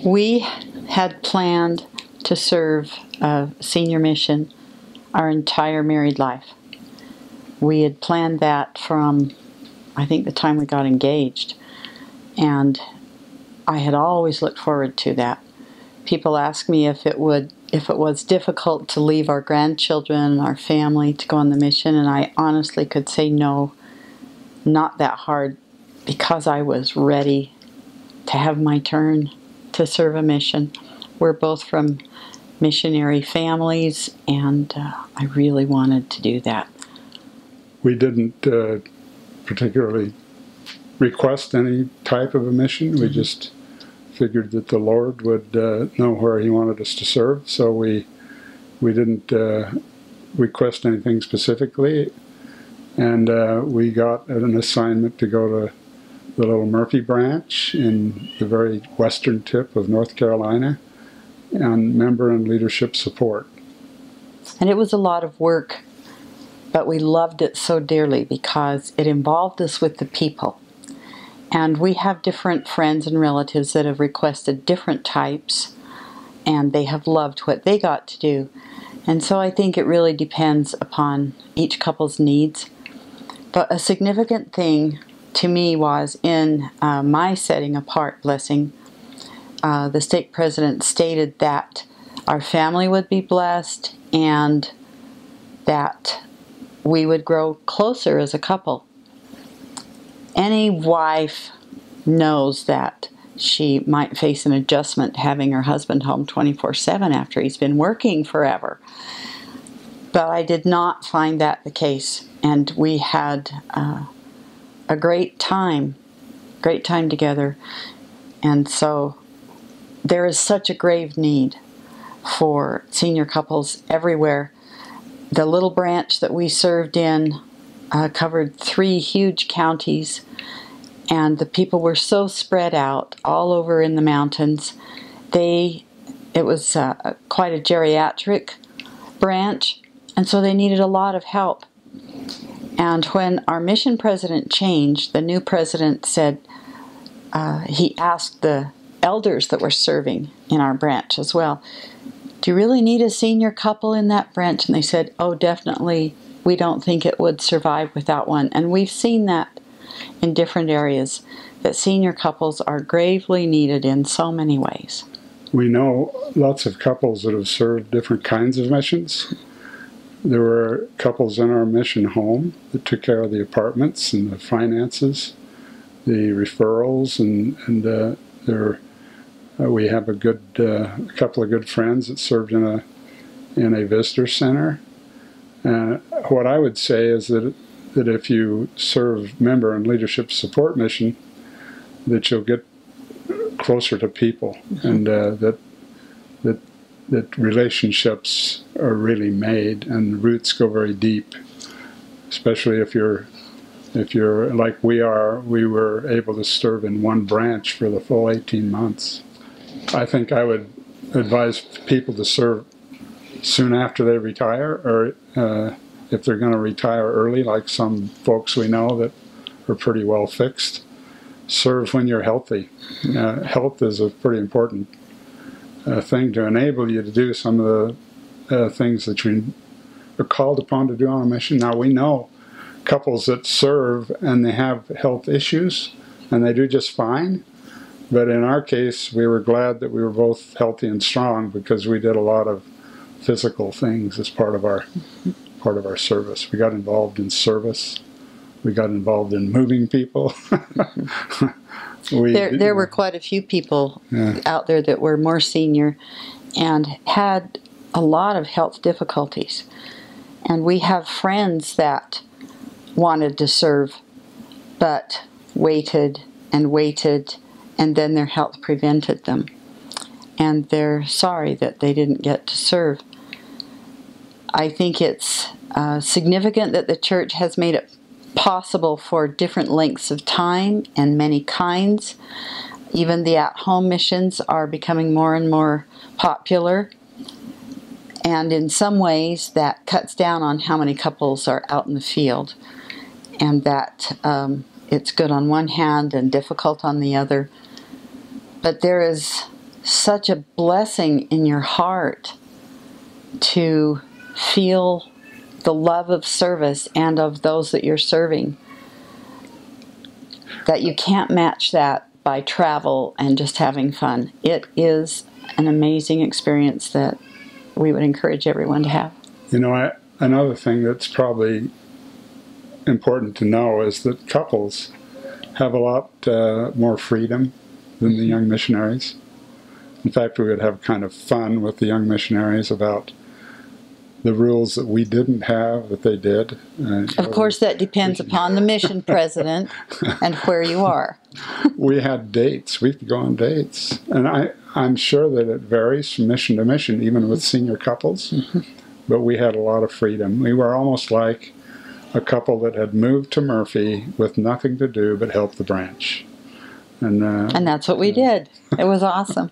We had planned to serve a senior mission our entire married life. We had planned that from, I think, the time we got engaged. And I had always looked forward to that. People ask me if it was difficult to leave our grandchildren and our family to go on the mission, and I honestly could say no, not that hard, because I was ready to have my turn to serve a mission. We're both from missionary families, and I really wanted to do that. We didn't particularly request any type of a mission. We just figured that the Lord would know where He wanted us to serve, so we didn't request anything specifically, and we got an assignment to go to the Little Murphy branch in the very western tip of North Carolina on member and leadership support. And it was a lot of work, but we loved it so dearly because it involved us with the people. And we have different friends and relatives that have requested different types, and they have loved what they got to do. And so I think it really depends upon each couple's needs. But a significant thing to me was in my setting apart blessing, the stake president stated that our family would be blessed and that we would grow closer as a couple. Any wife knows that she might face an adjustment having her husband home 24/7 after he's been working forever. But I did not find that the case, and we had a great time together. And so there is such a grave need for senior couples everywhere. The little branch that we served in covered 3 huge counties, and the people were so spread out all over in the mountains. It was quite a geriatric branch, and so they needed a lot of help. And when our mission president changed, the new president said, he asked the elders that were serving in our branch as well, "Do you really need a senior couple in that branch?" And they said, "Oh, definitely. We don't think it would survive without one." And we've seen that in different areas, that senior couples are gravely needed in so many ways. We know lots of couples that have served different kinds of missions. There were couples in our mission home that took care of the apartments and the finances, the referrals, and we have a couple of good friends that served in a visitor center. What I would say is that if you serve member and leadership support mission, that you'll get closer to people, and that relationships are really made and roots go very deep, especially if you're like we are. We were able to serve in one branch for the full 18 months. I think I would advise people to serve soon after they retire, or if they're going to retire early, like some folks we know that are pretty well fixed, serve when you're healthy. Health is a pretty important thing to enable you to do some of the things that you are called upon to do on a mission. Now, we know couples that serve and they have health issues and they do just fine, but in our case we were glad that we were both healthy and strong, because we did a lot of physical things as part of our service. We got involved in service. We got involved in moving people. There were quite a few people out there that were more senior and had a lot of health difficulties. And we have friends that wanted to serve but waited and waited, and then their health prevented them. And they're sorry that they didn't get to serve. I think it's significant that the church has made it possible for different lengths of time and many kinds. Even the at-home missions are becoming more and more popular. And in some ways that cuts down on how many couples are out in the field. And that it's good on one hand and difficult on the other. But there is such a blessing in your heart to feel the love of service and of those that you're serving, that you can't match that by travel and just having fun. It is an amazing experience that we would encourage everyone to have. You know, another thing that's probably important to know is that couples have a lot more freedom than the young missionaries. In fact, we would have kind of fun with the young missionaries about the rules that we didn't have that they did. Of course, that depends upon the mission president and where you are. We had dates. We could go on dates. And I'm sure that it varies from mission to mission, even with senior couples. But we had a lot of freedom. We were almost like a couple that had moved to Murphy with nothing to do but help the branch. And that's what we did. It was awesome.